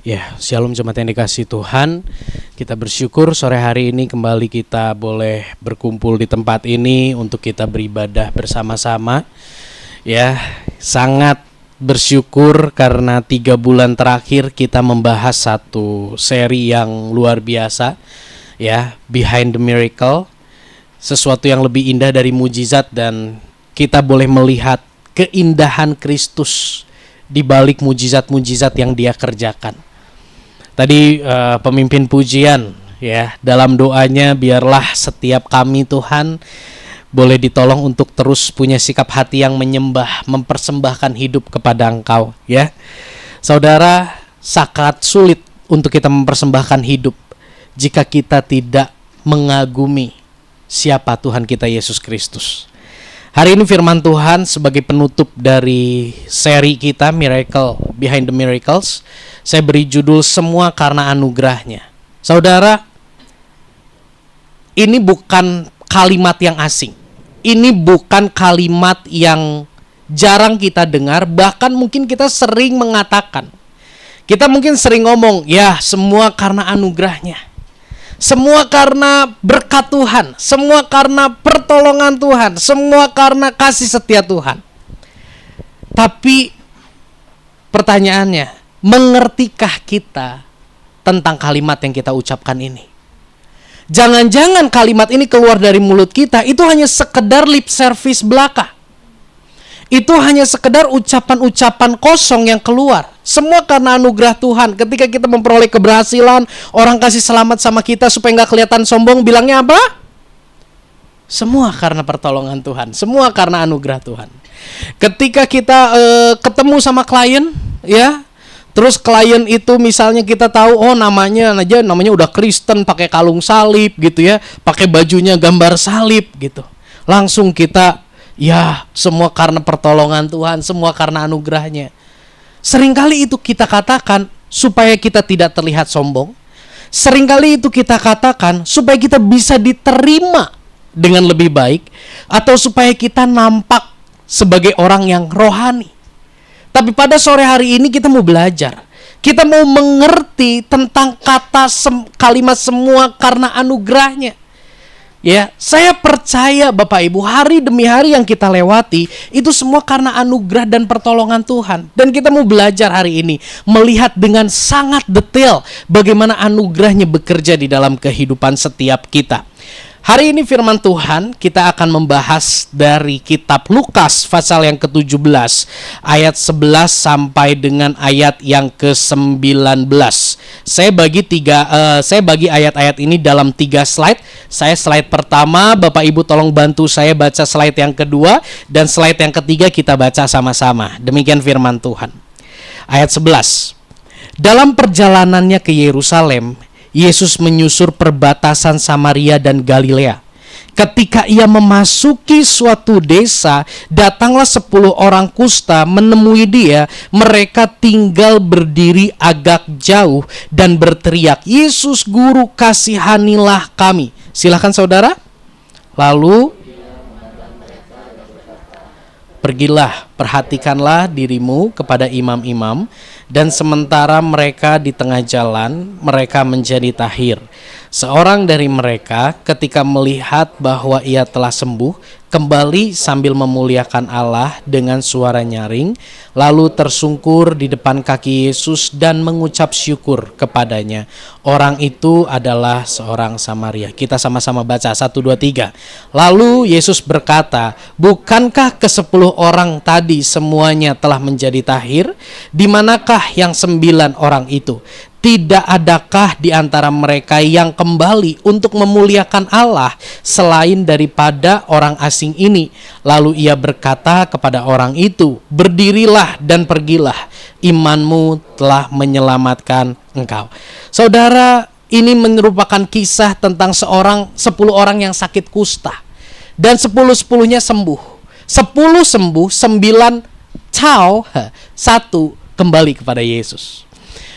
Ya, shalom jemaat yang dikasihi Tuhan. Kita bersyukur sore hari ini kembali kita boleh berkumpul di tempat ini untuk kita beribadah bersama-sama. Ya, sangat bersyukur karena 3 bulan terakhir kita membahas satu seri yang luar biasa. Ya, Behind the Miracle. Sesuatu yang lebih indah dari mujizat, dan kita boleh melihat keindahan Kristus di balik mujizat-mujizat yang Dia kerjakan. Tadi pemimpin pujian ya, dalam doanya biarlah setiap kami Tuhan boleh ditolong untuk terus punya sikap hati yang menyembah, mempersembahkan hidup kepada Engkau ya. Saudara, sangat sulit untuk kita mempersembahkan hidup jika kita tidak mengagumi siapa Tuhan kita Yesus Kristus. Hari ini firman Tuhan sebagai penutup dari seri kita Miracle Behind the Miracles, saya beri judul Semua Karena Anugerahnya. Saudara, ini bukan kalimat yang asing. Ini bukan kalimat yang jarang kita dengar, bahkan mungkin kita sering mengatakan. Kita mungkin sering ngomong, ya semua karena anugerahnya. Semua karena berkat Tuhan, semua karena pertolongan Tuhan, semua karena kasih setia Tuhan. Tapi pertanyaannya, mengertikah kita tentang kalimat yang kita ucapkan ini? Jangan-jangan kalimat ini keluar dari mulut kita itu hanya sekedar lip service belaka. Itu hanya sekedar ucapan-ucapan kosong yang keluar. Semua karena anugerah Tuhan. Ketika kita memperoleh keberhasilan, orang kasih selamat sama kita supaya gak kelihatan sombong, bilangnya apa? Semua karena pertolongan Tuhan. Semua karena anugerah Tuhan. Ketika kita ketemu sama klien, ya, terus klien itu misalnya kita tahu, oh namanya udah Kristen, pakai kalung salib gitu ya, pakai bajunya gambar salib gitu. Langsung kita, ya semua karena pertolongan Tuhan, semua karena anugerahnya. Seringkali itu kita katakan supaya kita tidak terlihat sombong. Seringkali itu kita katakan supaya kita bisa diterima dengan lebih baik, atau supaya kita nampak sebagai orang yang rohani. Tapi pada sore hari ini kita mau belajar. Kita mau mengerti tentang kata kalimat semua karena anugerahnya. Ya, saya percaya Bapak Ibu, hari demi hari yang kita lewati itu semua karena anugerah dan pertolongan Tuhan. Dan kita mau belajar hari ini melihat dengan sangat detail bagaimana anugerahnya bekerja di dalam kehidupan setiap kita. Hari ini firman Tuhan kita akan membahas dari kitab Lukas pasal yang ke-17 ayat 11 sampai dengan ayat yang ke-19. Saya bagi ayat-ayat ini dalam 3 slide. Saya slide pertama, Bapak Ibu tolong bantu saya baca slide yang kedua, dan slide yang ketiga kita baca sama-sama. Demikian firman Tuhan. Ayat 11. Dalam perjalanannya ke Yerusalem, Yesus menyusur perbatasan Samaria dan Galilea. Ketika ia memasuki suatu desa, datanglah 10 orang kusta menemui dia. Mereka tinggal berdiri agak jauh dan berteriak, "Yesus Guru, kasihanilah kami." Silakan saudara. Lalu pergilah, perhatikanlah dirimu kepada imam-imam, dan sementara mereka di tengah jalan, mereka menjadi tahir. Seorang dari mereka ketika melihat bahwa ia telah sembuh, kembali sambil memuliakan Allah dengan suara nyaring, lalu tersungkur di depan kaki Yesus dan mengucap syukur kepadanya. Orang itu adalah seorang Samaria. Kita sama-sama baca 1, 2, 3. Lalu Yesus berkata, "Bukankah ke-10 orang tadi semuanya telah menjadi tahir? Di manakah yang 9 orang itu? Tidak adakah di antara mereka yang kembali untuk memuliakan Allah selain daripada orang asing ini?" Lalu ia berkata kepada orang itu, "Berdirilah dan pergilah, imanmu telah menyelamatkan engkau." Saudara, ini merupakan kisah tentang 10 orang yang sakit kusta, dan 10-10-nya sembuh. 10 sembuh, 9 1 kembali kepada Yesus.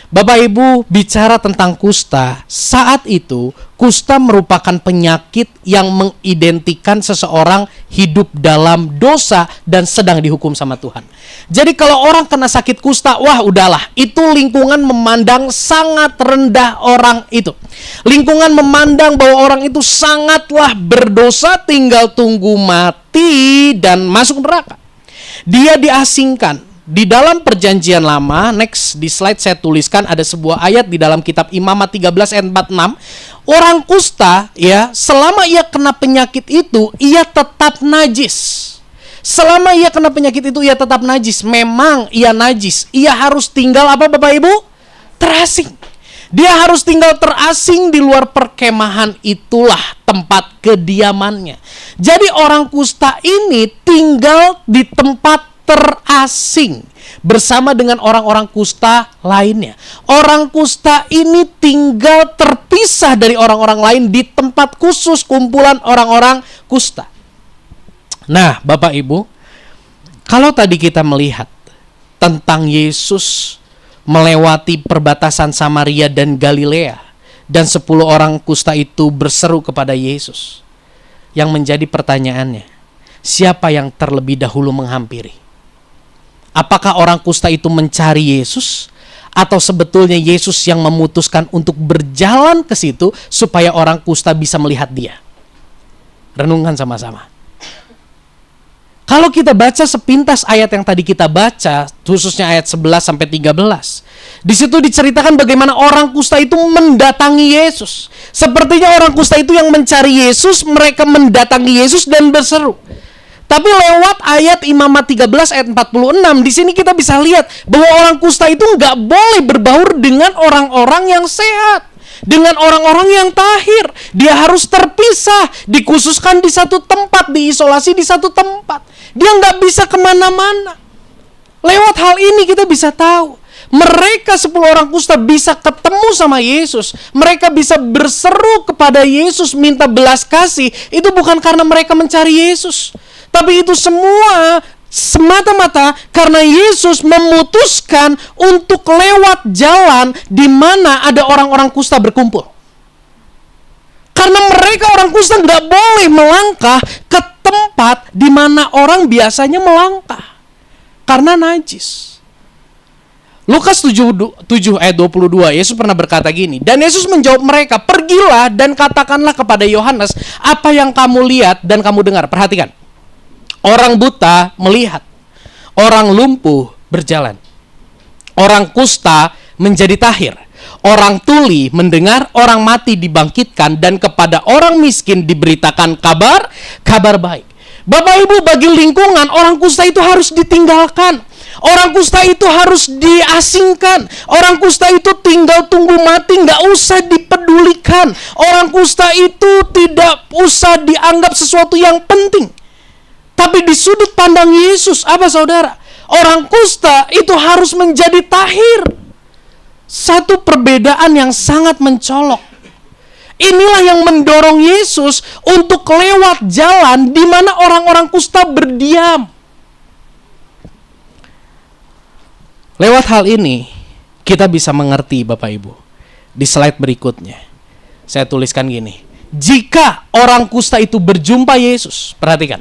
Bapak Ibu, bicara tentang kusta, saat itu kusta merupakan penyakit yang mengidentikan seseorang hidup dalam dosa dan sedang dihukum sama Tuhan. Jadi kalau orang kena sakit kusta, wah udahlah, itu lingkungan memandang sangat rendah orang itu. Lingkungan memandang bahwa orang itu sangatlah berdosa, tinggal tunggu mati dan masuk neraka. Dia diasingkan. Di dalam perjanjian lama, next di slide saya tuliskan ada sebuah ayat di dalam kitab Imamat 13 ayat 46. Orang kusta ya, selama ia kena penyakit itu, ia tetap najis. Selama ia kena penyakit itu, ia tetap najis. Memang ia najis. Ia harus tinggal apa Bapak Ibu? Terasing. Dia harus tinggal terasing di luar perkemahan, itulah tempat kediamannya. Jadi orang kusta ini tinggal di tempat terasing bersama dengan orang-orang kusta lainnya. Orang kusta ini tinggal terpisah dari orang-orang lain di tempat khusus kumpulan orang-orang kusta. Nah, Bapak Ibu, kalau tadi kita melihat tentang Yesus melewati perbatasan Samaria dan Galilea dan 10 orang kusta itu berseru kepada Yesus. Yang menjadi pertanyaannya, siapa yang terlebih dahulu menghampiri? Apakah orang kusta itu mencari Yesus atau sebetulnya Yesus yang memutuskan untuk berjalan ke situ supaya orang kusta bisa melihat dia? Renungkan sama-sama. Kalau kita baca sepintas ayat yang tadi kita baca, khususnya ayat 11 sampai 13, di situ diceritakan bagaimana orang kusta itu mendatangi Yesus. Sepertinya orang kusta itu yang mencari Yesus, mereka mendatangi Yesus dan berseru. Tapi lewat ayat Imamat 13 ayat 46, di sini kita bisa lihat bahwa orang kusta itu nggak boleh berbaur dengan orang-orang yang sehat, dengan orang-orang yang tahir. Dia harus terpisah, dikhususkan di satu tempat, diisolasi di satu tempat. Dia nggak bisa kemana-mana. Lewat hal ini kita bisa tahu, mereka 10 orang kusta bisa ketemu sama Yesus. Mereka bisa berseru kepada Yesus minta belas kasih. Itu bukan karena mereka mencari Yesus, tapi itu semua semata-mata karena Yesus memutuskan untuk lewat jalan di mana ada orang-orang kusta berkumpul. Karena mereka orang kusta nggak boleh melangkah ke tempat di mana orang biasanya melangkah karena najis. Lukas 7 ayat 22, Yesus pernah berkata gini, dan Yesus menjawab mereka, pergilah dan katakanlah kepada Yohanes apa yang kamu lihat dan kamu dengar. Perhatikan. Orang buta melihat, orang lumpuh berjalan, orang kusta menjadi tahir, orang tuli mendengar, orang mati dibangkitkan, dan kepada orang miskin diberitakan kabar baik. Bapak Ibu, bagi lingkungan, orang kusta itu harus ditinggalkan. Orang kusta itu harus diasingkan. Orang kusta itu tinggal tunggu mati, nggak usah dipedulikan. Orang kusta itu tidak usah dianggap sesuatu yang penting. Tapi di sudut pandang Yesus, apa saudara? Orang kusta itu harus menjadi tahir. Satu perbedaan yang sangat mencolok. Inilah yang mendorong Yesus untuk lewat jalan di mana orang-orang kusta berdiam. Lewat hal ini, kita bisa mengerti Bapak Ibu. Di slide berikutnya, saya tuliskan gini. Jika orang kusta itu berjumpa Yesus, perhatikan.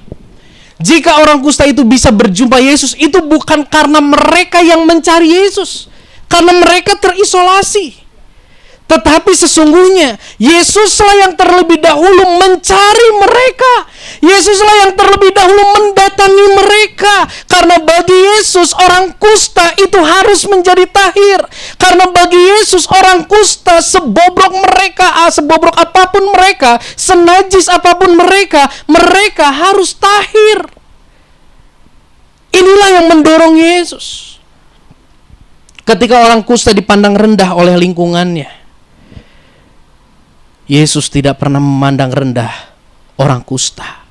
Jika orang kusta itu bisa berjumpa Yesus, itu bukan karena mereka yang mencari Yesus, karena mereka terisolasi. Tetapi sesungguhnya Yesuslah yang terlebih dahulu mencari mereka. Yesuslah yang terlebih dahulu mendatangi mereka. Karena bagi Yesus orang kusta itu harus menjadi tahir. Karena bagi Yesus orang kusta sebobrok apapun mereka, senajis apapun mereka, mereka harus tahir. Inilah yang mendorong Yesus. Ketika orang kusta dipandang rendah oleh lingkungannya, Yesus tidak pernah memandang rendah orang kusta.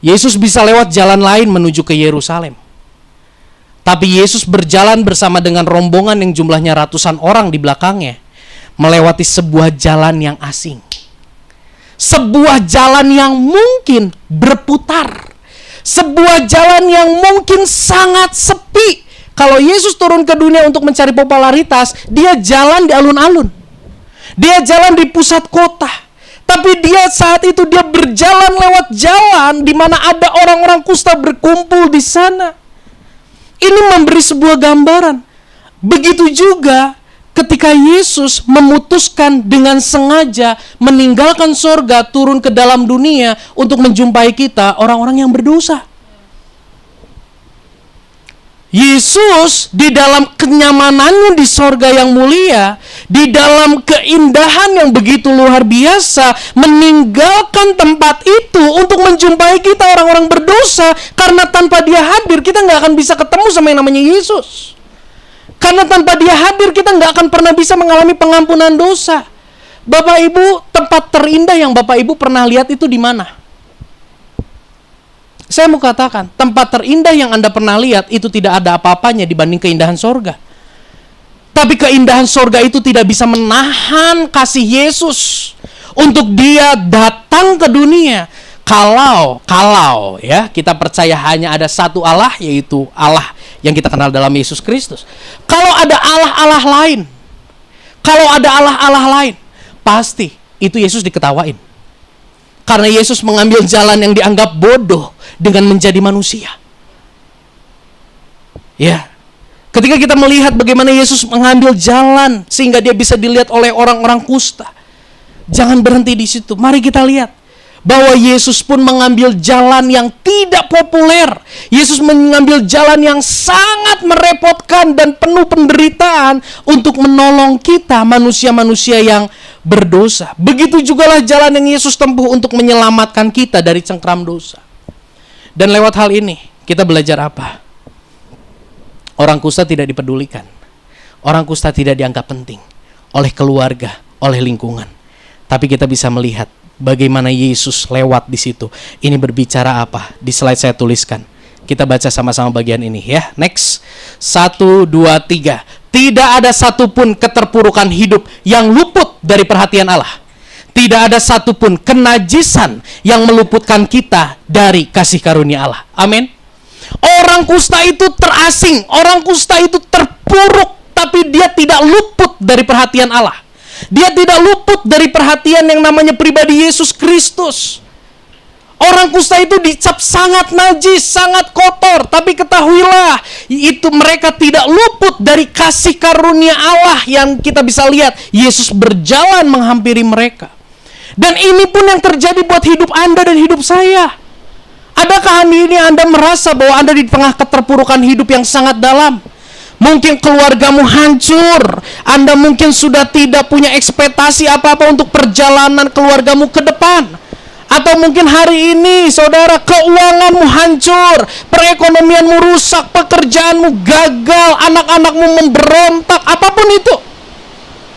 Yesus bisa lewat jalan lain menuju ke Yerusalem. Tapi Yesus berjalan bersama dengan rombongan yang jumlahnya ratusan orang di belakangnya, melewati sebuah jalan yang asing. Sebuah jalan yang mungkin berputar. Sebuah jalan yang mungkin sangat sepi Kalau Yesus turun ke dunia untuk mencari popularitas, dia jalan di alun-alun. Dia jalan di pusat kota. Tapi dia saat itu dia berjalan lewat jalan di mana ada orang-orang kusta berkumpul di sana. Ini memberi sebuah gambaran. Begitu juga ketika Yesus memutuskan dengan sengaja meninggalkan sorga, turun ke dalam dunia untuk menjumpai kita, orang-orang yang berdosa. Yesus di dalam kenyamanannya di sorga yang mulia, di dalam keindahan yang begitu luar biasa, meninggalkan tempat itu untuk menjumpai kita orang-orang berdosa. Karena tanpa dia hadir, kita nggak akan bisa ketemu sama yang namanya Yesus. Karena tanpa dia hadir, kita nggak akan pernah bisa mengalami pengampunan dosa. Bapak Ibu, tempat terindah yang Bapak Ibu pernah lihat itu di mana? Saya mau katakan, tempat terindah yang Anda pernah lihat itu tidak ada apa-apanya dibanding keindahan sorga. Tapi keindahan sorga itu tidak bisa menahan kasih Yesus untuk dia datang ke dunia. Kalau ya kita percaya hanya ada satu Allah, yaitu Allah yang kita kenal dalam Yesus Kristus. Kalau ada Allah-Allah lain, pasti itu Yesus diketawain. Karena Yesus mengambil jalan yang dianggap bodoh dengan menjadi manusia. Ya. Ketika kita melihat bagaimana Yesus mengambil jalan sehingga dia bisa dilihat oleh orang-orang kusta. Jangan berhenti di situ. Mari kita lihat bahwa Yesus pun mengambil jalan yang tidak populer. Yesus mengambil jalan yang sangat merepotkan dan penuh penderitaan untuk menolong kita, manusia-manusia yang berdosa. Begitu jugalah jalan yang Yesus tempuh untuk menyelamatkan kita dari cengkram dosa. Dan lewat hal ini, kita belajar apa? Orang kusta tidak dipedulikan. Orang kusta tidak dianggap penting oleh keluarga, oleh lingkungan. Tapi kita bisa melihat bagaimana Yesus lewat di situ. Ini berbicara apa? Di slide saya tuliskan. Kita baca sama-sama bagian ini ya. Next. 1, 2, 3. Tidak ada satupun keterpurukan hidup yang luput dari perhatian Allah. Tidak ada satupun kenajisan yang meluputkan kita dari kasih karunia Allah. Amin. Orang kusta itu terasing. Orang kusta itu terpuruk. Tapi dia tidak luput dari perhatian Allah. Dia tidak luput dari perhatian yang namanya pribadi Yesus Kristus. Orang kusta itu dicap sangat najis, sangat kotor. Tapi ketahuilah, itu mereka tidak luput dari kasih karunia Allah yang kita bisa lihat. Yesus berjalan menghampiri mereka. Dan ini pun yang terjadi buat hidup Anda dan hidup saya. Adakah hari ini Anda merasa bahwa Anda di tengah keterpurukan hidup yang sangat dalam? Mungkin keluargamu hancur. Anda mungkin sudah tidak punya ekspektasi apa-apa untuk perjalanan keluargamu ke depan. Atau mungkin hari ini, saudara, keuanganmu hancur, perekonomianmu rusak, pekerjaanmu gagal, anak-anakmu memberontak, apapun itu.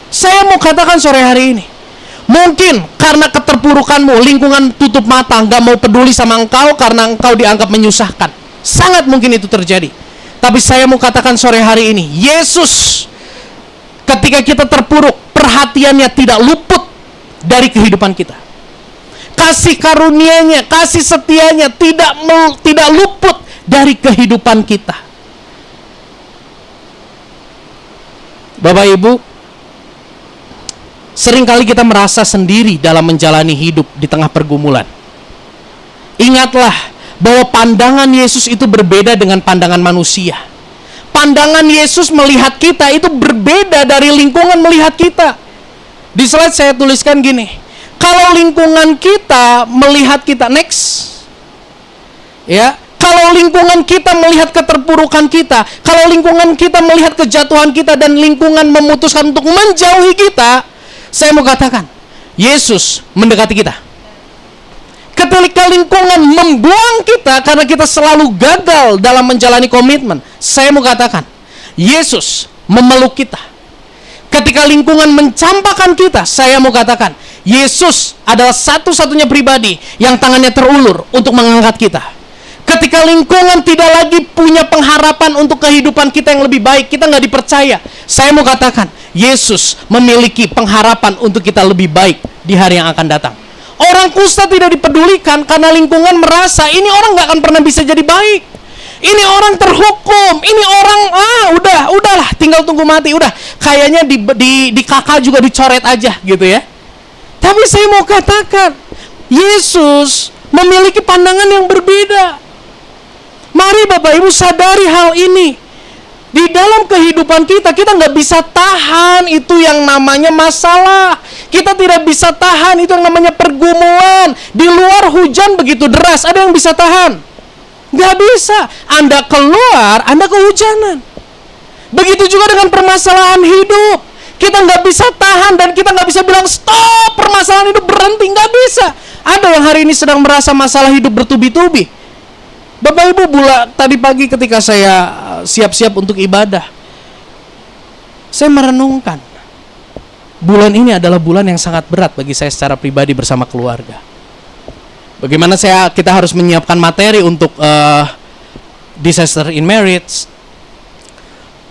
Saya mau katakan sore hari ini, mungkin karena keterpurukanmu, lingkungan tutup mata, nggak mau peduli sama engkau karena engkau dianggap menyusahkan. Sangat mungkin itu terjadi. Tapi saya mau katakan sore hari ini, Yesus ketika kita terpuruk, perhatiannya tidak luput dari kehidupan kita. Kasih karunia-Nya, kasih setia-Nya tidak luput dari kehidupan kita. Bapak Ibu, seringkali kita merasa sendiri dalam menjalani hidup di tengah pergumulan. Ingatlah bahwa pandangan Yesus itu berbeda dengan pandangan manusia. Pandangan Yesus melihat kita itu berbeda dari lingkungan melihat kita. Di slide saya tuliskan gini. Kalau lingkungan kita melihat kita, next. Ya, kalau lingkungan kita melihat keterpurukan kita, kalau lingkungan kita melihat kejatuhan kita dan lingkungan memutuskan untuk menjauhi kita, saya mau katakan, Yesus mendekati kita. Ketika lingkungan membuang kita karena kita selalu gagal dalam menjalani komitmen, saya mau katakan, Yesus memeluk kita. Ketika lingkungan mencampakkan kita, saya mau katakan, Yesus adalah satu-satunya pribadi yang tangannya terulur untuk mengangkat kita. Ketika lingkungan tidak lagi punya pengharapan untuk kehidupan kita yang lebih baik, kita nggak dipercaya, saya mau katakan, Yesus memiliki pengharapan untuk kita lebih baik di hari yang akan datang. Orang kusta tidak dipedulikan karena lingkungan merasa ini orang nggak akan pernah bisa jadi baik. Ini orang terhukum, ini orang nunggu mati. Udah, kayaknya di kakak juga dicoret aja gitu ya. Tapi saya mau katakan, Yesus memiliki pandangan yang berbeda. Mari Bapak Ibu sadari hal ini. Di dalam kehidupan kita nggak bisa tahan itu yang namanya masalah. Kita tidak bisa tahan itu yang namanya pergumulan. Di luar hujan begitu deras, ada yang bisa tahan? Nggak bisa. Anda keluar, Anda kehujanan. Begitu juga dengan permasalahan hidup. Kita nggak bisa tahan dan kita nggak bisa bilang stop, permasalahan hidup berhenti. Nggak bisa. Ada yang hari ini sedang merasa masalah hidup bertubi-tubi. Bapak Ibu, tadi pagi ketika saya siap-siap untuk ibadah, saya merenungkan bulan ini adalah bulan yang sangat berat bagi saya secara pribadi bersama keluarga. Bagaimana kita harus menyiapkan materi untuk disaster in marriage.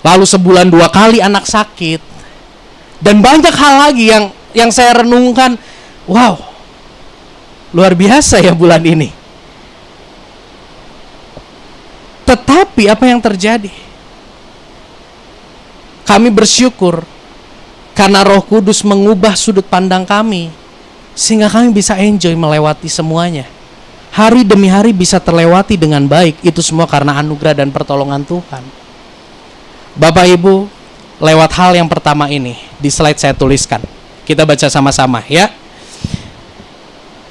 Lalu sebulan 2 kali anak sakit. Dan banyak hal lagi yang saya renungkan. Wow, luar biasa ya bulan ini. Tetapi apa yang terjadi? Kami bersyukur karena Roh Kudus mengubah sudut pandang kami, sehingga kami bisa enjoy melewati semuanya. Hari demi hari bisa terlewati dengan baik. Itu semua karena anugerah dan pertolongan Tuhan. Bapak Ibu, lewat hal yang pertama ini, di slide saya tuliskan. Kita baca sama-sama ya.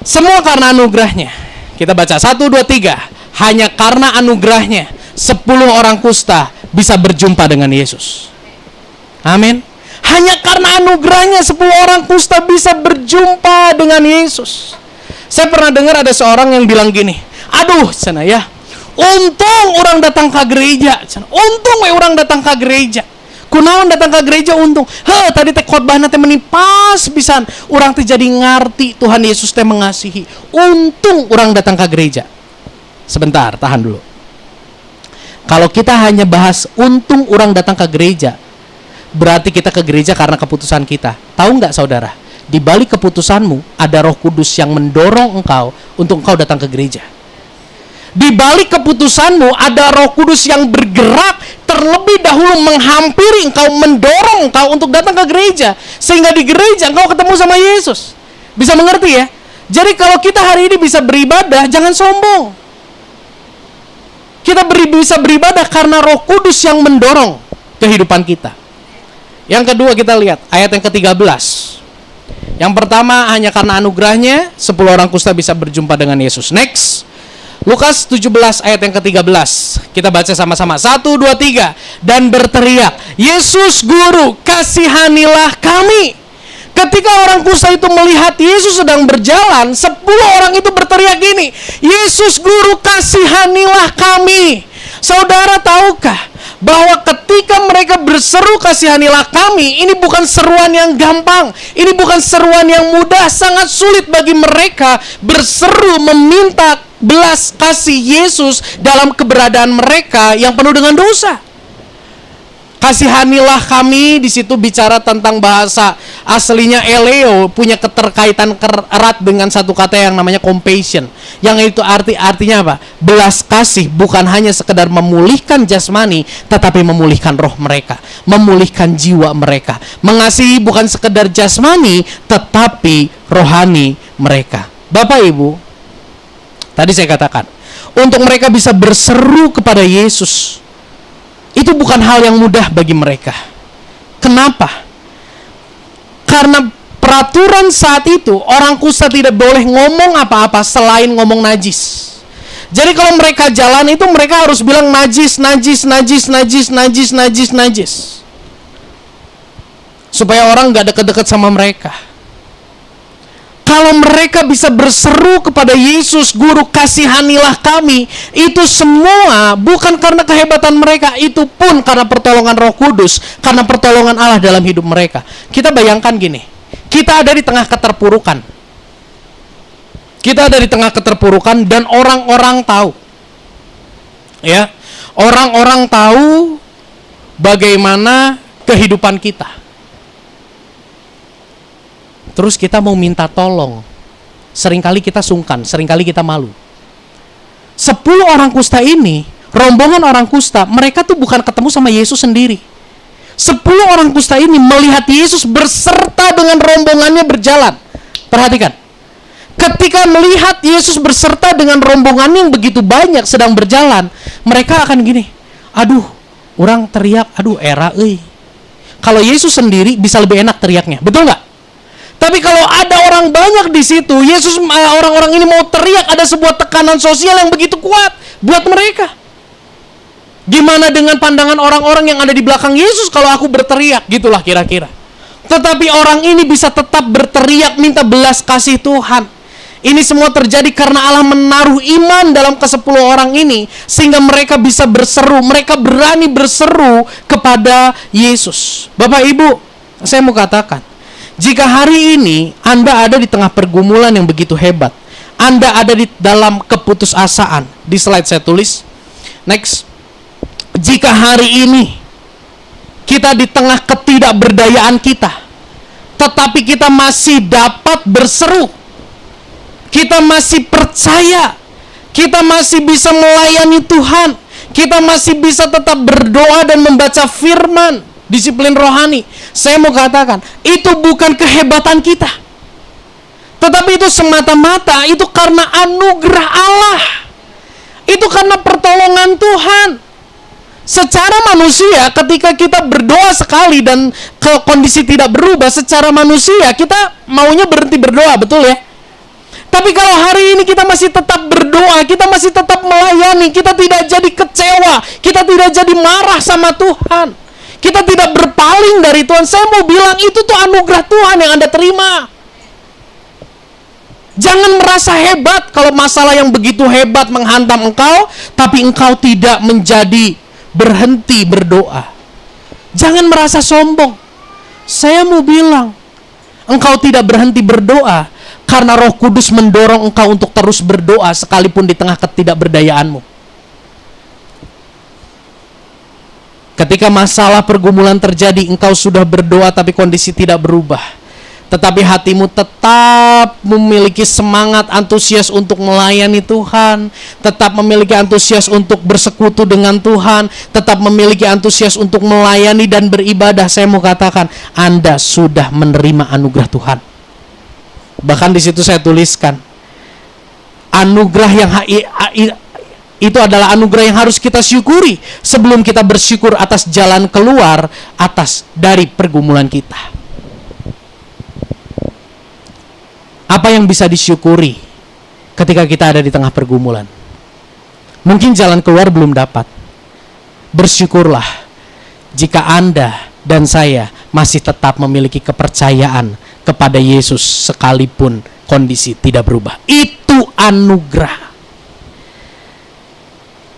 Semua karena anugerahnya. Kita baca 1, 2, 3. Hanya karena anugerahnya 10 orang kusta bisa berjumpa dengan Yesus. Amin. Hanya karena anugerahnya 10 orang kusta bisa berjumpa dengan Yesus. Saya pernah dengar ada seorang yang bilang gini, aduh sana ya, untung orang datang ke gereja. Untung orang datang ke gereja. Kunaon datang ke gereja untung. Tadi teh khotbahna teh menipas pisan. Urang teh jadi ngarti Tuhan Yesus teh mengasihi. Untung orang datang ke gereja. Sebentar, tahan dulu. Kalau kita hanya bahas untung orang datang ke gereja, berarti kita ke gereja karena keputusan kita. Tahu nggak saudara? Di balik keputusanmu ada Roh Kudus yang mendorong engkau untuk engkau datang ke gereja. Di balik keputusanmu ada Roh Kudus yang bergerak terlebih dahulu menghampiri engkau, mendorong engkau untuk datang ke gereja, sehingga di gereja engkau ketemu sama Yesus. Bisa mengerti ya? Jadi kalau kita hari ini bisa beribadah, jangan sombong. Kita bisa beribadah karena Roh Kudus yang mendorong kehidupan kita. Yang kedua kita lihat ayat yang ke-13. Yang pertama, hanya karena anugerahnya 10 orang kusta bisa berjumpa dengan Yesus. Next, Lukas 17 ayat yang ke-13. Kita baca sama-sama. 1, 2, 3. Dan berteriak, Yesus Guru, kasihanilah kami. Ketika orang kusta itu melihat Yesus sedang berjalan, 10 orang itu berteriak gini, Yesus Guru, kasihanilah kami. Saudara tahukah bahwa ketika mereka berseru kasihanilah kami, ini bukan seruan yang gampang, ini bukan seruan yang mudah. Sangat sulit bagi mereka berseru meminta belas kasih Yesus dalam keberadaan mereka yang penuh dengan dosa. Kasihanilah kami, di situ bicara tentang bahasa aslinya eleo, punya keterkaitan erat dengan satu kata yang namanya compassion. Yang itu artinya apa? Belas kasih bukan hanya sekedar memulihkan jasmani, tetapi memulihkan roh mereka, memulihkan jiwa mereka. Mengasihi bukan sekedar jasmani, tetapi rohani mereka. Bapak Ibu, tadi saya katakan, untuk mereka bisa berseru kepada Yesus, itu bukan hal yang mudah bagi mereka. Kenapa? Karena peraturan saat itu, orang kusta tidak boleh ngomong apa-apa selain ngomong najis. Jadi kalau mereka jalan itu mereka harus bilang najis, najis, najis, najis, najis, najis, najis, supaya orang gak deket-deket sama mereka. Kalau mereka bisa berseru kepada Yesus, Guru kasihanilah kami, itu semua bukan karena kehebatan mereka, itu pun karena pertolongan Roh Kudus, karena pertolongan Allah dalam hidup mereka. Kita bayangkan gini, kita ada di tengah keterpurukan. Kita ada di tengah keterpurukan dan orang-orang tahu. Ya, orang-orang tahu bagaimana kehidupan kita. Terus kita mau minta tolong. Seringkali kita sungkan, seringkali kita malu. 10 orang kusta ini, rombongan orang kusta, mereka tuh bukan ketemu sama Yesus sendiri. 10 orang kusta ini melihat Yesus berserta dengan rombongannya berjalan. Perhatikan. Ketika melihat Yesus berserta dengan rombongannya yang begitu banyak sedang berjalan, mereka akan gini, aduh, orang teriak, aduh era euy. Kalau Yesus sendiri bisa lebih enak teriaknya, betul nggak? Tapi kalau ada orang banyak di situ, Yesus, orang-orang ini mau teriak, ada sebuah tekanan sosial yang begitu kuat buat mereka. Gimana dengan pandangan orang-orang yang ada di belakang Yesus kalau aku berteriak, gitulah kira-kira. Tetapi orang ini bisa tetap berteriak minta belas kasih Tuhan. Ini semua terjadi karena Allah menaruh iman dalam ke-10 orang ini, sehingga mereka bisa berseru, mereka berani berseru kepada Yesus. Bapak Ibu, saya mau katakan, jika hari ini Anda ada di tengah pergumulan yang begitu hebat, Anda ada di dalam keputusasaan, di slide saya tulis, next. Jika hari ini kita di tengah ketidakberdayaan kita, tetapi kita masih dapat berseru, kita masih percaya, kita masih bisa melayani Tuhan, kita masih bisa tetap berdoa dan membaca firman, disiplin rohani. Saya mau katakan, itu bukan kehebatan kita, tetapi itu semata-mata itu karena anugerah Allah. Itu karena pertolongan Tuhan. Secara manusia, ketika kita berdoa sekali dan ke kondisi tidak berubah, secara manusia kita maunya berhenti berdoa, betul ya? Tapi kalau hari ini kita masih tetap berdoa, kita masih tetap melayani, kita tidak jadi kecewa, kita tidak jadi marah sama Tuhan, kita tidak berpaling dari Tuhan, saya mau bilang itu tuh anugerah Tuhan yang Anda terima. Jangan merasa hebat kalau masalah yang begitu hebat menghantam engkau, tapi engkau tidak menjadi berhenti berdoa. Jangan merasa sombong. Saya mau bilang, engkau tidak berhenti berdoa karena Roh Kudus mendorong engkau untuk terus berdoa sekalipun di tengah ketidakberdayaanmu. Ketika masalah pergumulan terjadi, engkau sudah berdoa tapi kondisi tidak berubah, tetapi hatimu tetap memiliki semangat antusias untuk melayani Tuhan, tetap memiliki antusias untuk bersekutu dengan Tuhan, tetap memiliki antusias untuk melayani dan beribadah. Saya mau katakan, Anda sudah menerima anugerah Tuhan. Bahkan di situ saya tuliskan, anugerah yang itu adalah anugerah yang harus kita syukuri sebelum kita bersyukur atas jalan keluar dari pergumulan kita. Apa yang bisa disyukuri ketika kita ada di tengah pergumulan? Mungkin jalan keluar belum dapat. Bersyukurlah jika Anda dan saya masih tetap memiliki kepercayaan kepada Yesus sekalipun kondisi tidak berubah. Itu anugerah.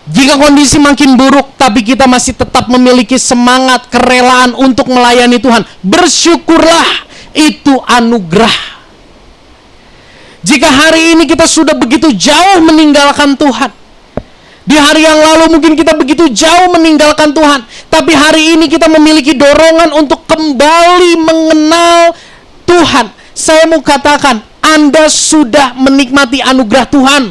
Jika kondisi makin buruk tapi kita masih tetap memiliki semangat, kerelaan untuk melayani Tuhan, bersyukurlah, itu anugerah. Jika hari ini kita sudah begitu jauh meninggalkan Tuhan, di hari yang lalu mungkin kita begitu jauh meninggalkan Tuhan, tapi hari ini kita memiliki dorongan untuk kembali mengenal Tuhan, saya mau katakan, Anda sudah menikmati anugerah Tuhan.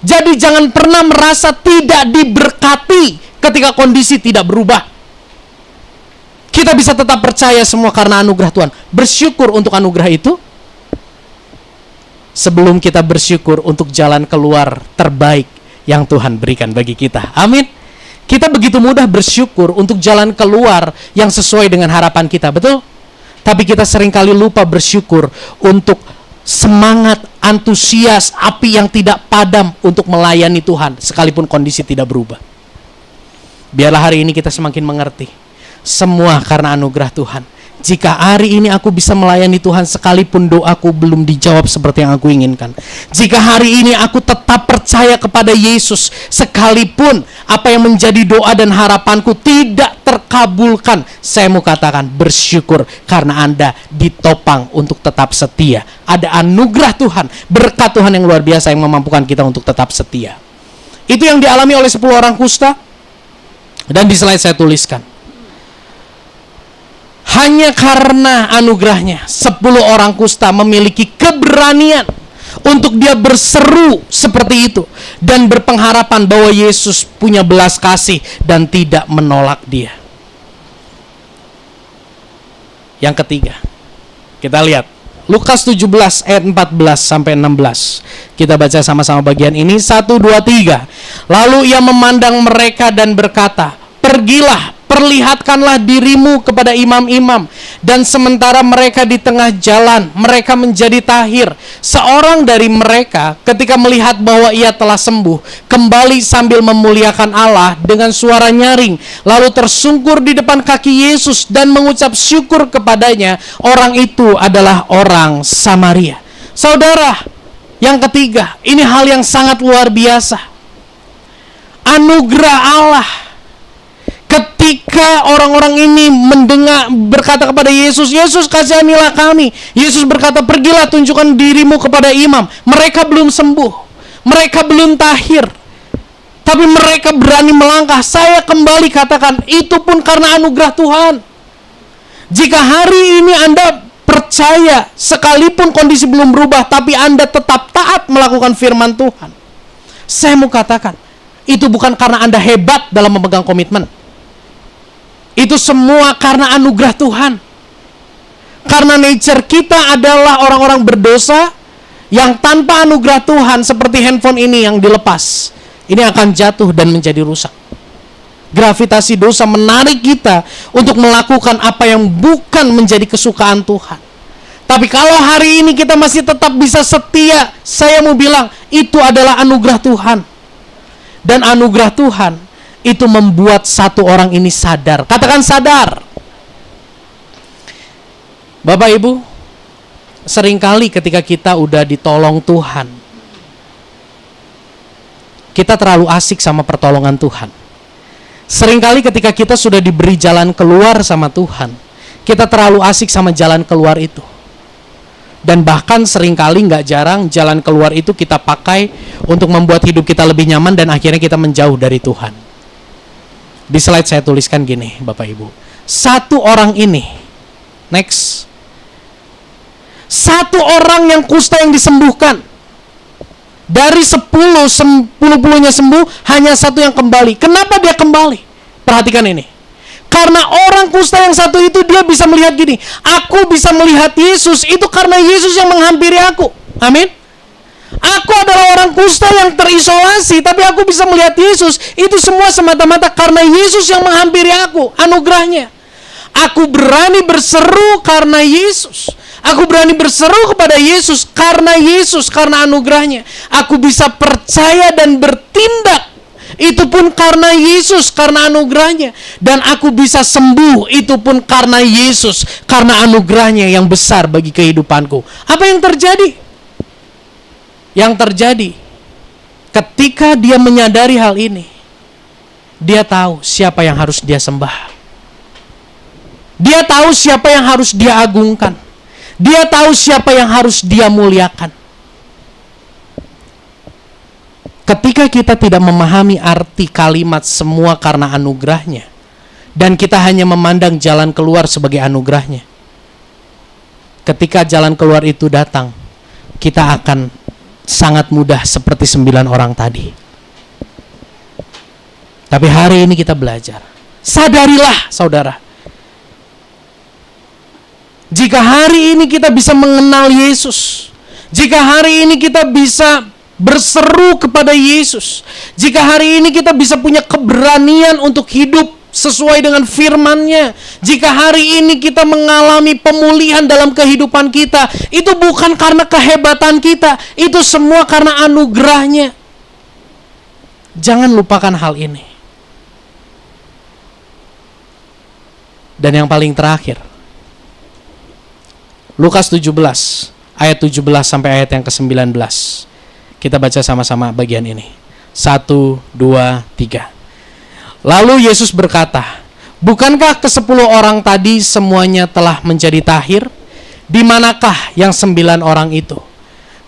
Jadi jangan pernah merasa tidak diberkati ketika kondisi tidak berubah. Kita bisa tetap percaya semua karena anugerah Tuhan. Bersyukur untuk anugerah itu sebelum kita bersyukur untuk jalan keluar terbaik yang Tuhan berikan bagi kita. Amin. Kita begitu mudah bersyukur untuk jalan keluar yang sesuai dengan harapan kita, betul? Tapi kita seringkali lupa bersyukur untuk semangat, antusias, api yang tidak padam untuk melayani Tuhan sekalipun kondisi tidak berubah. Biarlah hari ini kita semakin mengerti, semua karena anugerah Tuhan. Jika hari ini aku bisa melayani Tuhan sekalipun doaku belum dijawab seperti yang aku inginkan. Jika hari ini aku tetap percaya kepada Yesus sekalipun apa yang menjadi doa dan harapanku tidak terkabulkan, saya mau katakan bersyukur karena Anda ditopang untuk tetap setia. Ada anugerah Tuhan, berkat Tuhan yang luar biasa yang memampukan kita untuk tetap setia. Itu yang dialami oleh 10 orang kusta. Dan di slide saya tuliskan, hanya karena anugerahnya 10 orang kusta memiliki keberanian untuk dia berseru seperti itu dan berpengharapan bahwa Yesus punya belas kasih dan tidak menolak dia. Yang ketiga, kita lihat Lukas 17 ayat 14 sampai 16. Kita baca sama-sama bagian ini. 1, 2, 3. Lalu ia memandang mereka dan berkata, pergilah, perlihatkanlah dirimu kepada imam-imam. Dan sementara mereka di tengah jalan, mereka menjadi tahir. Seorang dari mereka ketika melihat bahwa ia telah sembuh, kembali sambil memuliakan Allah dengan suara nyaring. Lalu tersungkur di depan kaki Yesus dan mengucap syukur kepadanya. Orang itu adalah orang Samaria. Saudara, yang ketiga, ini hal yang sangat luar biasa. Anugerah Allah. Ketika orang-orang ini mendengar, berkata kepada Yesus, Yesus kasihanilah kami. Yesus berkata, pergilah tunjukkan dirimu kepada imam. Mereka belum sembuh, mereka belum tahir, tapi mereka berani melangkah. Saya kembali katakan, itu pun karena anugerah Tuhan. Jika hari ini Anda percaya, sekalipun kondisi belum berubah, tapi Anda tetap taat melakukan firman Tuhan, saya mau katakan, itu bukan karena Anda hebat dalam memegang komitmen. Itu semua karena anugerah Tuhan. Karena nature kita adalah orang-orang berdosa yang tanpa anugerah Tuhan, seperti handphone ini yang dilepas, ini akan jatuh dan menjadi rusak. Gravitasi dosa menarik kita untuk melakukan apa yang bukan menjadi kesukaan Tuhan. Tapi kalau hari ini kita masih tetap bisa setia, saya mau bilang, itu adalah anugerah Tuhan. Dan anugerah Tuhan itu membuat satu orang ini sadar. Katakan sadar. Bapak Ibu, seringkali ketika kita udah ditolong Tuhan, kita terlalu asik sama pertolongan Tuhan. Seringkali ketika kita sudah diberi jalan keluar sama Tuhan, kita terlalu asik sama jalan keluar itu. Dan bahkan seringkali, nggak jarang, jalan keluar itu kita pakai untuk membuat hidup kita lebih nyaman, dan akhirnya kita menjauh dari Tuhan. Di slide saya tuliskan gini, Bapak Ibu. Satu orang ini, next. Satu orang yang kusta yang disembuhkan. Dari 10-10-nya sembuh, hanya satu yang kembali. Kenapa dia kembali? Perhatikan ini. Karena orang kusta yang satu itu, dia bisa melihat gini, aku bisa melihat Yesus, itu karena Yesus yang menghampiri aku. Amin. Aku adalah orang kusta yang terisolasi, tapi aku bisa melihat Yesus. Itu semua semata-mata karena Yesus yang menghampiri aku, anugerahnya. Aku berani berseru karena Yesus. Aku berani berseru kepada Yesus, karena anugerahnya. Aku bisa percaya dan bertindak, itu pun karena Yesus, karena anugerahnya. Dan aku bisa sembuh, itu pun karena Yesus, karena anugerahnya yang besar bagi kehidupanku. Apa yang terjadi? Yang terjadi ketika dia menyadari hal ini, dia tahu siapa yang harus dia sembah. Dia tahu siapa yang harus dia agungkan. Dia tahu siapa yang harus dia muliakan. Ketika kita tidak memahami arti kalimat semua karena anugerahnya, dan kita hanya memandang jalan keluar sebagai anugerahnya, ketika jalan keluar itu datang, kita akan sangat mudah seperti 9 orang tadi. Tapi hari ini kita belajar. Sadarilah, saudara. Jika hari ini kita bisa mengenal Yesus, jika hari ini kita bisa berseru kepada Yesus, jika hari ini kita bisa punya keberanian untuk hidup sesuai dengan firman-Nya, jika hari ini kita mengalami pemulihan dalam kehidupan kita, itu bukan karena kehebatan kita, itu semua karena anugerahnya. Jangan lupakan hal ini. Dan yang paling terakhir, Lukas 17 ayat 17 sampai ayat yang ke-19. Kita baca sama-sama bagian ini. 1, 2, 3. Lalu Yesus berkata, bukankah ke-10 orang tadi semuanya telah menjadi tahir? Di manakah yang 9 orang itu?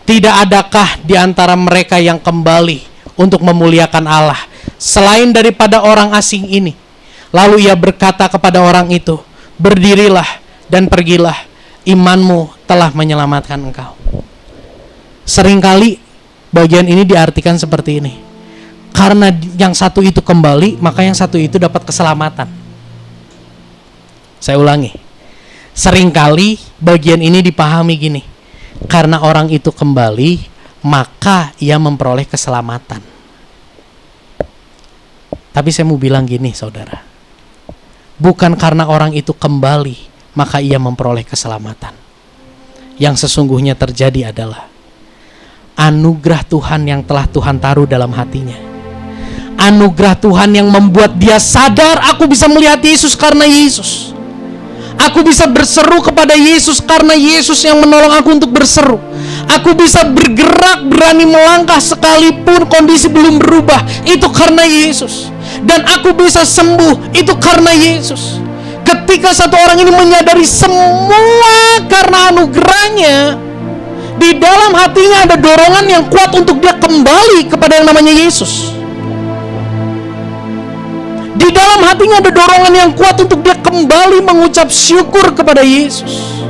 Tidak adakah di antara mereka yang kembali untuk memuliakan Allah selain daripada orang asing ini? Lalu ia berkata kepada orang itu, berdirilah dan pergilah, imanmu telah menyelamatkan engkau. Seringkali bagian ini diartikan seperti ini. Karena yang satu itu kembali, maka yang satu itu dapat keselamatan. Saya ulangi. Seringkali bagian ini dipahami gini, karena orang itu kembali, maka ia memperoleh keselamatan. Tapi saya mau bilang gini, saudara, bukan karena orang itu kembali, maka ia memperoleh keselamatan. Yang sesungguhnya terjadi adalah anugerah Tuhan yang telah Tuhan taruh dalam hatinya. Anugerah Tuhan yang membuat dia sadar, aku bisa melihat Yesus karena Yesus. Aku bisa berseru kepada Yesus karena Yesus yang menolong aku untuk berseru. Aku bisa bergerak, berani melangkah sekalipun kondisi belum berubah. Itu karena Yesus. Dan aku bisa sembuh, itu karena Yesus. Ketika satu orang ini menyadari semua karena anugerahnya, di dalam hatinya ada dorongan yang kuat untuk dia kembali kepada yang namanya Yesus. Di dalam hatinya ada dorongan yang kuat untuk dia kembali mengucap syukur kepada Yesus.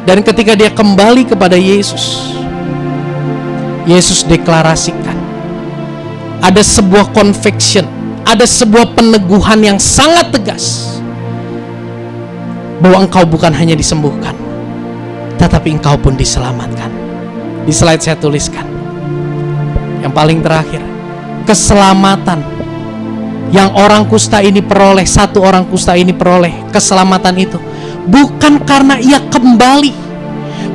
Dan ketika dia kembali kepada Yesus, Yesus deklarasikan, ada sebuah conviction, ada sebuah peneguhan yang sangat tegas, bahwa engkau bukan hanya disembuhkan, tetapi engkau pun diselamatkan. Di slide saya tuliskan, yang paling terakhir, keselamatan yang orang kusta ini peroleh, satu orang kusta ini peroleh keselamatan itu bukan karena ia kembali,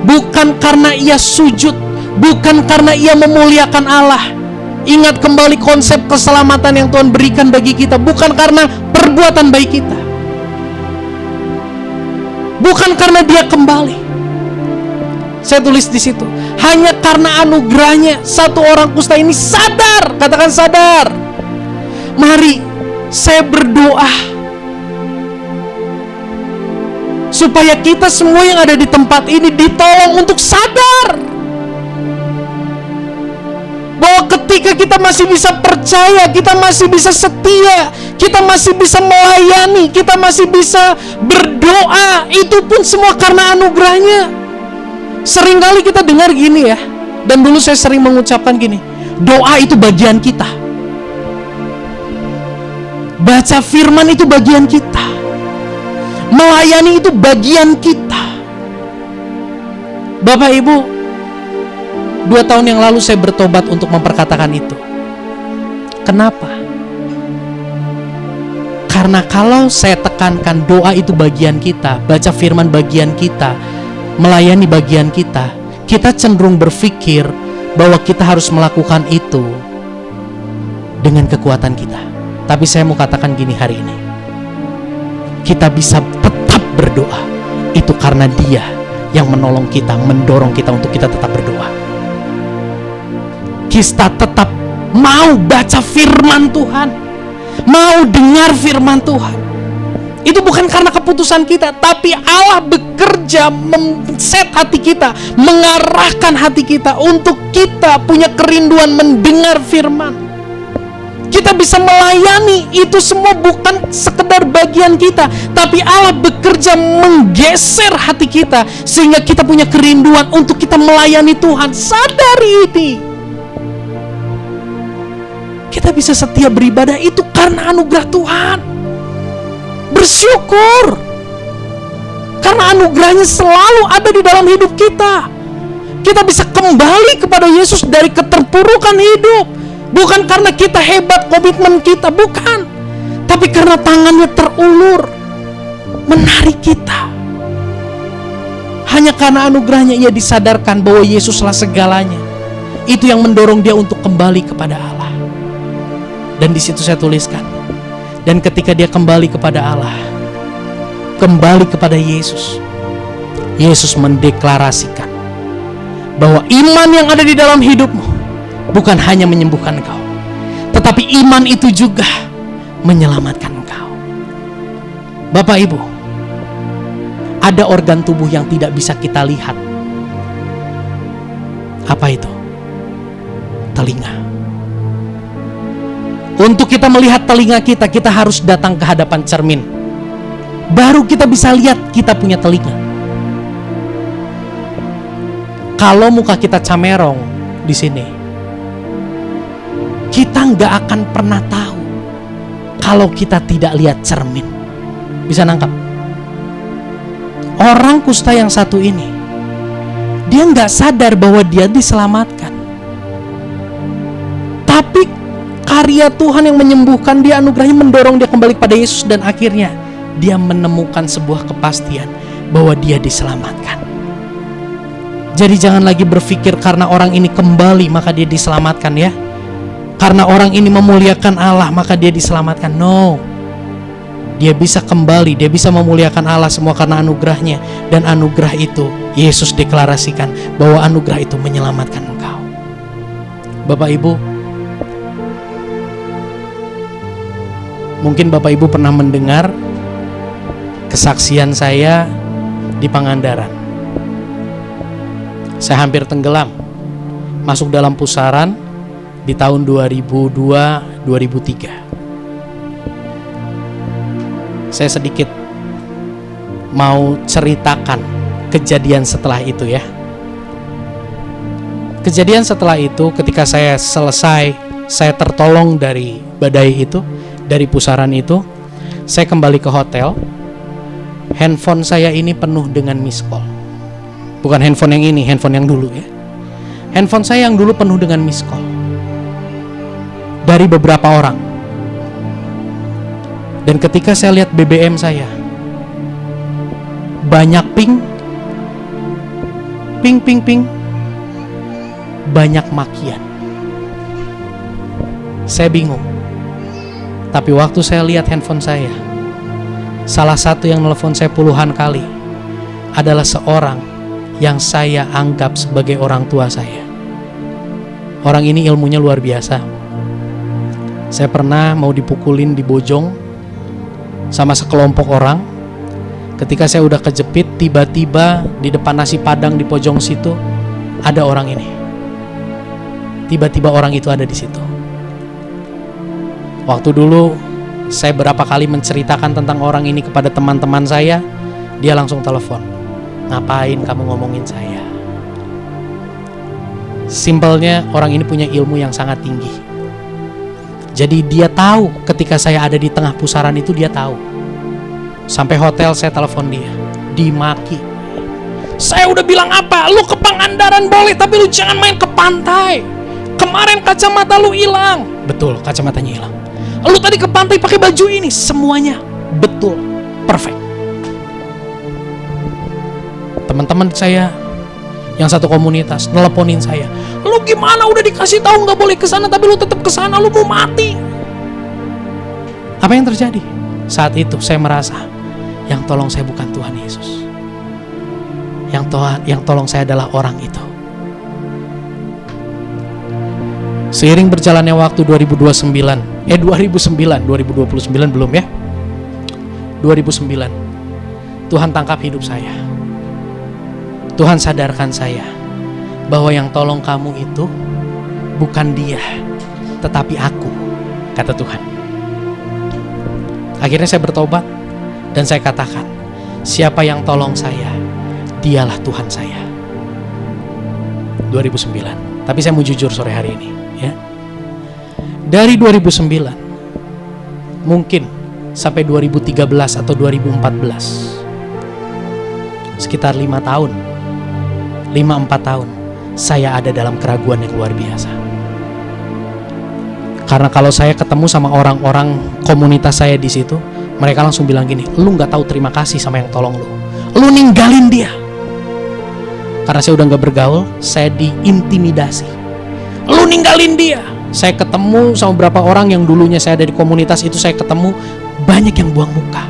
bukan karena ia sujud, bukan karena ia memuliakan Allah. Ingat kembali konsep keselamatan yang Tuhan berikan bagi kita, bukan karena perbuatan baik kita, bukan karena dia kembali. Saya tulis di situ, hanya karena anugerahnya satu orang kusta ini sadar, katakan sadar. Mari saya berdoa supaya kita semua yang ada di tempat ini ditolong untuk sadar bahwa ketika kita masih bisa percaya, kita masih bisa setia, kita masih bisa melayani, kita masih bisa berdoa, itu pun semua karena anugerahnya. Seringkali kita dengar gini ya, dan dulu saya sering mengucapkan gini, doa itu bagian kita, baca firman itu bagian kita, melayani itu bagian kita. Bapak Ibu, 2 tahun yang lalu saya bertobat untuk memperkatakan itu. Kenapa? Karena kalau saya tekankan doa itu bagian kita, baca firman bagian kita, melayani bagian kita, kita cenderung berpikir bahwa kita harus melakukan itu dengan kekuatan kita. Tapi saya mau katakan gini hari ini, kita bisa tetap berdoa, itu karena Dia yang menolong kita, mendorong kita untuk kita tetap berdoa. Kita tetap mau baca firman Tuhan, mau dengar firman Tuhan. Itu bukan karena keputusan kita, tapi Allah bekerja men-set hati kita, mengarahkan hati kita untuk kita punya kerinduan mendengar firman. Kita bisa melayani, itu semua bukan sekedar bagian kita, tapi Allah bekerja menggeser hati kita sehingga kita punya kerinduan untuk kita melayani Tuhan. Sadari ini, kita bisa setia beribadah itu karena anugerah Tuhan. Bersyukur karena anugerahnya selalu ada di dalam hidup kita. Kita bisa kembali kepada Yesus dari keterpurukan hidup, bukan karena kita hebat, komitmen kita, bukan, tapi karena tangannya terulur menarik kita. Hanya karena anugerahnya ia disadarkan bahwa Yesuslah segalanya. Itu yang mendorong dia untuk kembali kepada Allah. Dan di situ saya tuliskan, dan ketika dia kembali kepada Allah, kembali kepada Yesus, Yesus mendeklarasikan bahwa iman yang ada di dalam hidupmu bukan hanya menyembuhkan engkau, tetapi iman itu juga menyelamatkan engkau. Bapak Ibu, ada organ tubuh yang tidak bisa kita lihat. Apa itu? Telinga. Untuk kita melihat telinga kita, kita harus datang ke hadapan cermin. Baru kita bisa lihat kita punya telinga. Kalau muka kita camerong di sini, kita nggak akan pernah tahu kalau kita tidak lihat cermin. Bisa nangkap? Orang kusta yang satu ini, dia nggak sadar bahwa dia diselamatkan. Tapi karya Tuhan yang menyembuhkan dia, anugerahnya mendorong dia kembali kepada Yesus, dan akhirnya dia menemukan sebuah kepastian bahwa dia diselamatkan. Jadi jangan lagi berpikir karena orang ini kembali maka dia diselamatkan ya. Karena orang ini memuliakan Allah maka dia diselamatkan. No. Dia bisa kembali, dia bisa memuliakan Allah semua karena anugerahnya. Dan anugerah itu, Yesus deklarasikan bahwa anugerah itu menyelamatkan engkau. Bapak Ibu, mungkin Bapak Ibu pernah mendengar kesaksian saya di Pangandaran. Saya hampir tenggelam, masuk dalam pusaran di tahun 2002-2003. Saya sedikit mau ceritakan kejadian setelah itu ya. Kejadian setelah itu ketika saya selesai, saya tertolong dari badai itu, dari pusaran itu, saya kembali ke hotel. Handphone saya ini penuh dengan miss call. Bukan handphone yang ini, handphone yang dulu ya. Handphone saya yang dulu penuh dengan miss call dari beberapa orang. Dan ketika saya lihat BBM saya, banyak ping, banyak makian. Saya bingung. Tapi waktu saya lihat handphone saya, salah satu yang nelfon saya puluhan kali adalah seorang yang saya anggap sebagai orang tua saya. Orang ini ilmunya luar biasa. Saya pernah mau dipukulin di Bojong sama sekelompok orang. Ketika saya udah kejepit, tiba-tiba di depan nasi padang di pojok situ ada orang ini. Tiba-tiba orang itu ada di situ. Waktu dulu saya berapa kali menceritakan tentang orang ini kepada teman-teman saya, dia langsung telepon. Ngapain kamu ngomongin saya? Simpelnya orang ini punya ilmu yang sangat tinggi. Jadi dia tahu ketika saya ada di tengah pusaran itu, dia tahu. Sampai hotel saya telepon dia, dimaki. Saya udah bilang apa? Lu ke Pangandaran boleh, tapi lu jangan main ke pantai. Kemarin kacamata lu hilang. Betul, kacamatanya hilang. Lu tadi ke pantai pakai baju ini, semuanya betul, perfect. Teman-teman saya yang satu komunitas nelponin saya, lu gimana udah dikasih tahu nggak boleh kesana tapi lu tetap kesana, lu mau mati. Apa yang terjadi? Saat itu saya merasa yang tolong saya bukan Tuhan Yesus, yang tolong saya adalah orang itu. Seiring berjalannya waktu 2029 belum ya, 2009 Tuhan tangkap hidup saya. Tuhan sadarkan saya bahwa yang tolong kamu itu bukan dia, tetapi aku, kata Tuhan. Akhirnya saya bertobat dan saya katakan, siapa yang tolong saya, dialah Tuhan saya. 2009. Tapi saya mau jujur sore hari ini, ya. Dari 2009 mungkin sampai 2013 atau 2014, sekitar 5 tahun, 5-4 tahun saya ada dalam keraguan yang luar biasa. Karena kalau saya ketemu sama orang-orang komunitas saya di situ, mereka langsung bilang gini, lu nggak tahu terima kasih sama yang tolong lu ninggalin dia. Karena saya udah nggak bergaul, saya diintimidasi. Lu ninggalin dia. Saya ketemu sama beberapa orang yang dulunya saya ada di komunitas itu, saya ketemu banyak yang buang muka.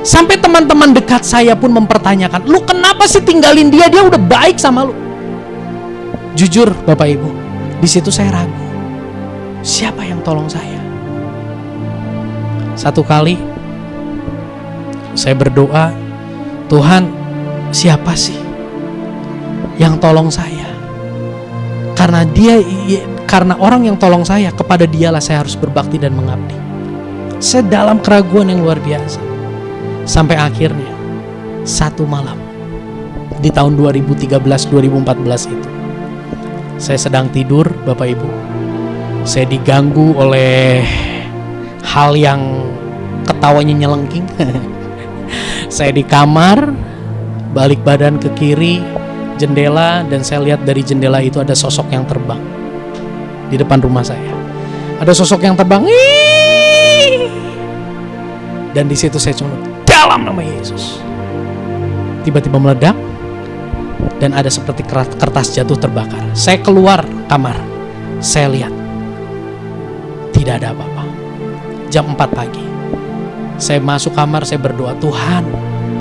Sampai teman-teman dekat saya pun mempertanyakan, lu kenapa sih tinggalin dia? Dia udah baik sama lu. Jujur Bapak Ibu, di situ saya ragu. Siapa yang tolong saya? Satu kali saya berdoa, Tuhan, siapa sih yang tolong saya? Karena orang yang tolong saya, kepada dialah saya harus berbakti dan mengabdi. Saya dalam keraguan yang luar biasa. Sampai akhirnya satu malam di tahun 2013-2014 itu, saya sedang tidur Bapak Ibu. Saya diganggu oleh hal yang ketawanya nyelengking. Saya di kamar, balik badan ke kiri jendela, dan saya lihat dari jendela itu ada sosok yang terbang di depan rumah saya. Ada sosok yang terbang, dan di situ saya cuma dalam nama Yesus. Tiba-tiba meledak dan ada seperti kertas jatuh terbakar. Saya keluar kamar, saya lihat tidak ada apa-apa. Jam 4 pagi saya masuk kamar, saya berdoa, Tuhan,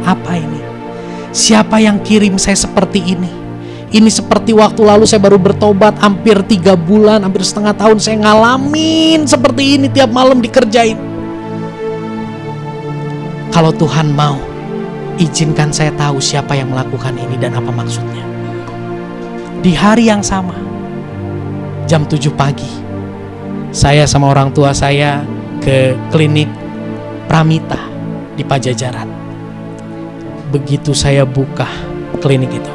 apa ini? Siapa yang kirim saya seperti ini? Ini seperti waktu lalu saya baru bertobat, hampir 3 bulan, hampir setengah tahun saya ngalamin seperti ini, tiap malam dikerjain. Kalau Tuhan mau, izinkan saya tahu siapa yang melakukan ini dan apa maksudnya. Di hari yang sama, jam 7 pagi, saya sama orang tua saya ke klinik Pramita di Pajajaran. Begitu saya buka klinik itu,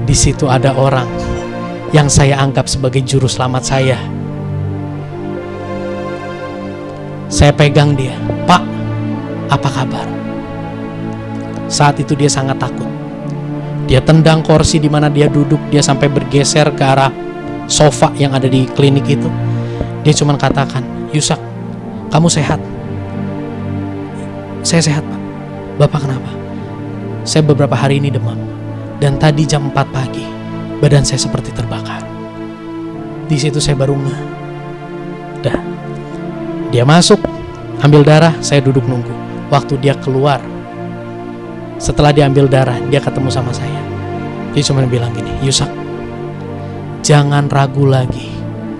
di situ ada orang yang saya anggap sebagai juru selamat saya. Saya pegang dia, Pak, apa kabar? Saat itu dia sangat takut. Dia tendang kursi di mana dia duduk, dia sampai bergeser ke arah sofa yang ada di klinik itu. Dia cuma katakan, Yusak, kamu sehat? Saya sehat, Pak. Bapak kenapa? Saya beberapa hari ini demam. Dan tadi jam 4 pagi, badan saya seperti terbakar. Di situ saya baru ngeh. Dah. Dia masuk, ambil darah, saya duduk nunggu. Waktu dia keluar, setelah dia ambil darah, dia ketemu sama saya. Dia cuma bilang gini, Yusak, jangan ragu lagi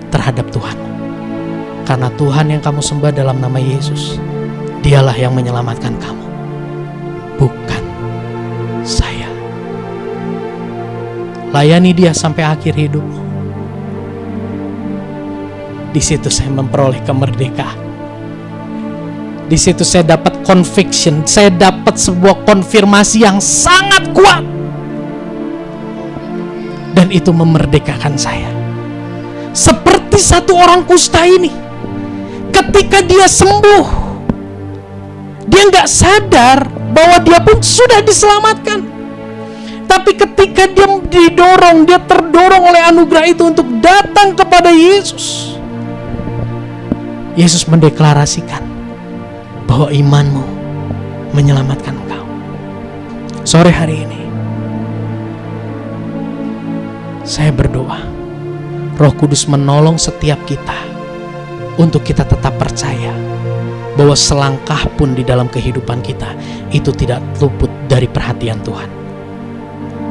terhadap Tuhan. Karena Tuhan yang kamu sembah dalam nama Yesus, Dialah yang menyelamatkan kamu, bukan saya. Layani dia sampai akhir hidupmu. Di situ saya memperoleh kemerdekaan. Di situ saya dapat conviction, saya dapat sebuah konfirmasi yang sangat kuat. Dan itu memerdekakan saya. Seperti satu orang kusta ini, ketika dia sembuh, dia nggak sadar bahwa dia pun sudah diselamatkan. Tapi ketika dia didorong, dia terdorong oleh anugerah itu untuk datang kepada Yesus. Yesus mendeklarasikan bahwa imanmu menyelamatkan engkau. Sore hari ini, saya berdoa, Roh Kudus menolong setiap kita untuk kita tetap percaya bahwa selangkah pun di dalam kehidupan kita itu tidak luput dari perhatian Tuhan.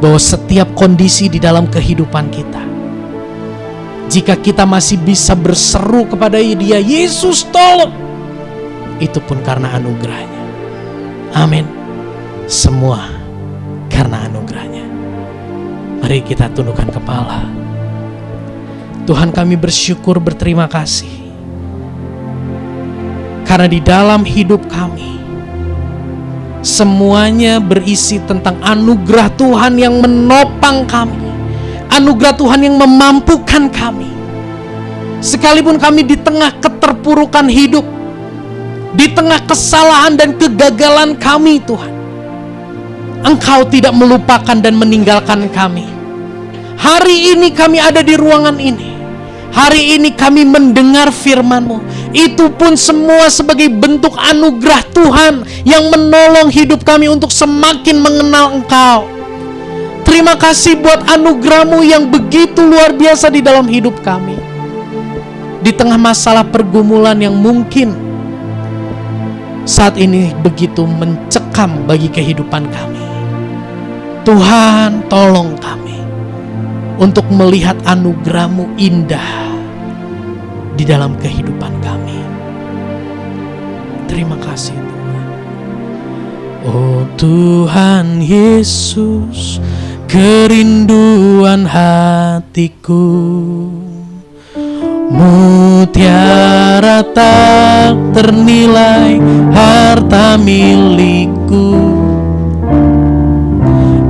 Bahwa setiap kondisi di dalam kehidupan kita, jika kita masih bisa berseru kepada Dia, Yesus tolong, itu pun karena anugerahnya. Amin. Semua karena anugerahnya. Mari kita tundukkan kepala. Tuhan, kami bersyukur, berterima kasih, karena di dalam hidup kami semuanya berisi tentang anugerah Tuhan yang menopang kami, anugerah Tuhan yang memampukan kami. Sekalipun kami di tengah keterpurukan hidup, di tengah kesalahan dan kegagalan kami, Tuhan, Engkau tidak melupakan dan meninggalkan kami. Hari ini kami ada di ruangan ini. Hari ini kami mendengar firman-Mu. Itu pun semua sebagai bentuk anugerah Tuhan yang menolong hidup kami untuk semakin mengenal Engkau. Terima kasih buat anugerah-Mu yang begitu luar biasa di dalam hidup kami. Di tengah masalah pergumulan yang mungkin saat ini begitu mencekam bagi kehidupan kami, Tuhan, tolong kami untuk melihat anugerah-Mu indah di dalam kehidupan kami. Terima kasih Tuhan. Oh Tuhan Yesus, kerinduan hatiku, mutiara tak ternilai harta milikku.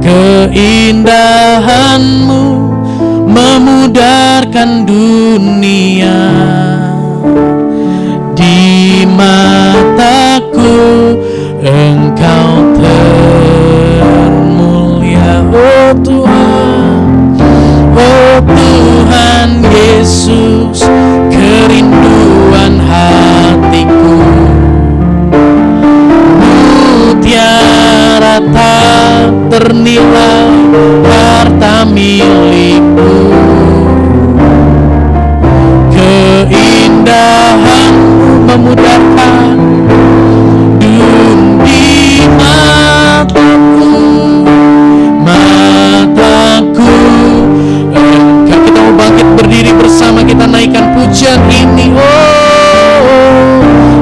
Keindahan-Mu memudarkan dunia. Di mataku Engkau memudarkan. Di mataku, mataku. Kita mau bangkit berdiri bersama, kita naikkan pujian ini.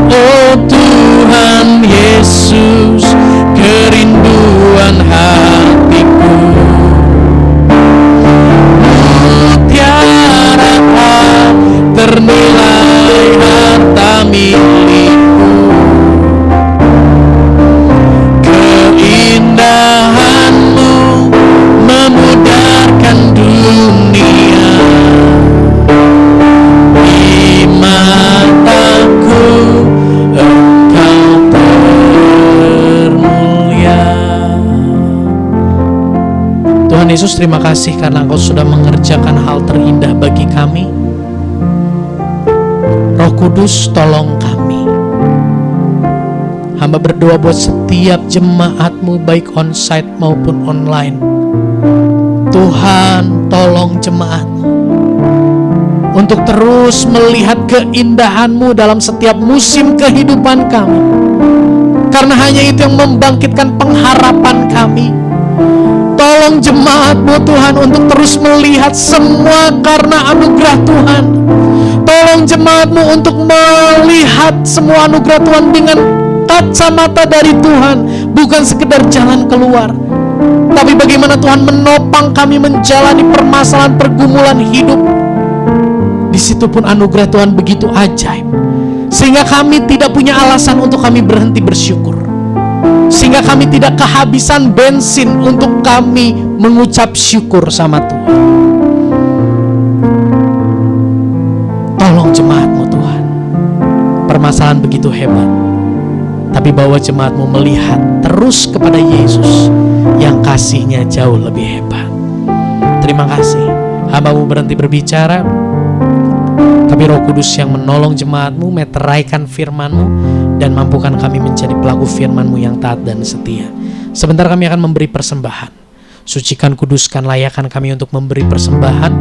Oh Tuhan Yesus, kerinduan hatiku. Mutiara ternilai harta milikku. Keindahanmu memudarkan dunia. Di mataku Engkau termulia. Tuhan Yesus, terima kasih karena Engkau sudah mengerjakan hal terindah bagi kami. Roh Kudus, tolong kami. Hamba berdoa buat setiap jemaat-Mu, baik onsite maupun online. Tuhan, tolong jemaat-Mu untuk terus melihat keindahan-Mu dalam setiap musim kehidupan kami. Karena hanya itu yang membangkitkan pengharapan kami. Tolong jemaat-Mu Tuhan untuk terus melihat semua karena anugerah Tuhan. Tolong jemaat-Mu untuk melihat semua anugerah Tuhan dengan kacamata dari Tuhan, bukan sekedar jalan keluar, tapi bagaimana Tuhan menopang kami menjalani permasalahan pergumulan hidup. Di situ pun anugerah Tuhan begitu ajaib, sehingga kami tidak punya alasan untuk kami berhenti bersyukur, sehingga kami tidak kehabisan bensin untuk kami mengucap syukur sama Tuhan. Tolong jemaat-Mu Tuhan, permasalahan begitu hebat, tapi bawa jemaat-Mu melihat terus kepada Yesus yang kasih-Nya jauh lebih hebat. Terima kasih, hamba-Mu berhenti berbicara, tapi Roh Kudus yang menolong jemaat-Mu meteraikan firman-Mu dan mampukan kami menjadi pelaku firman-Mu yang taat dan setia. Sebentar kami akan memberi persembahan. Sucikan, kuduskan, layakkan kami untuk memberi persembahan.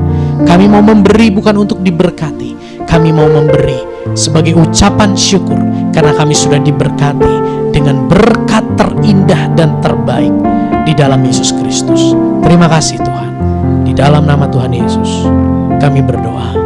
Kami mau memberi bukan untuk diberkati, kami mau memberi sebagai ucapan syukur karena kami sudah diberkati dengan berkat terindah dan terbaik di dalam Yesus Kristus. Terima kasih Tuhan. Di dalam nama Tuhan Yesus kami berdoa.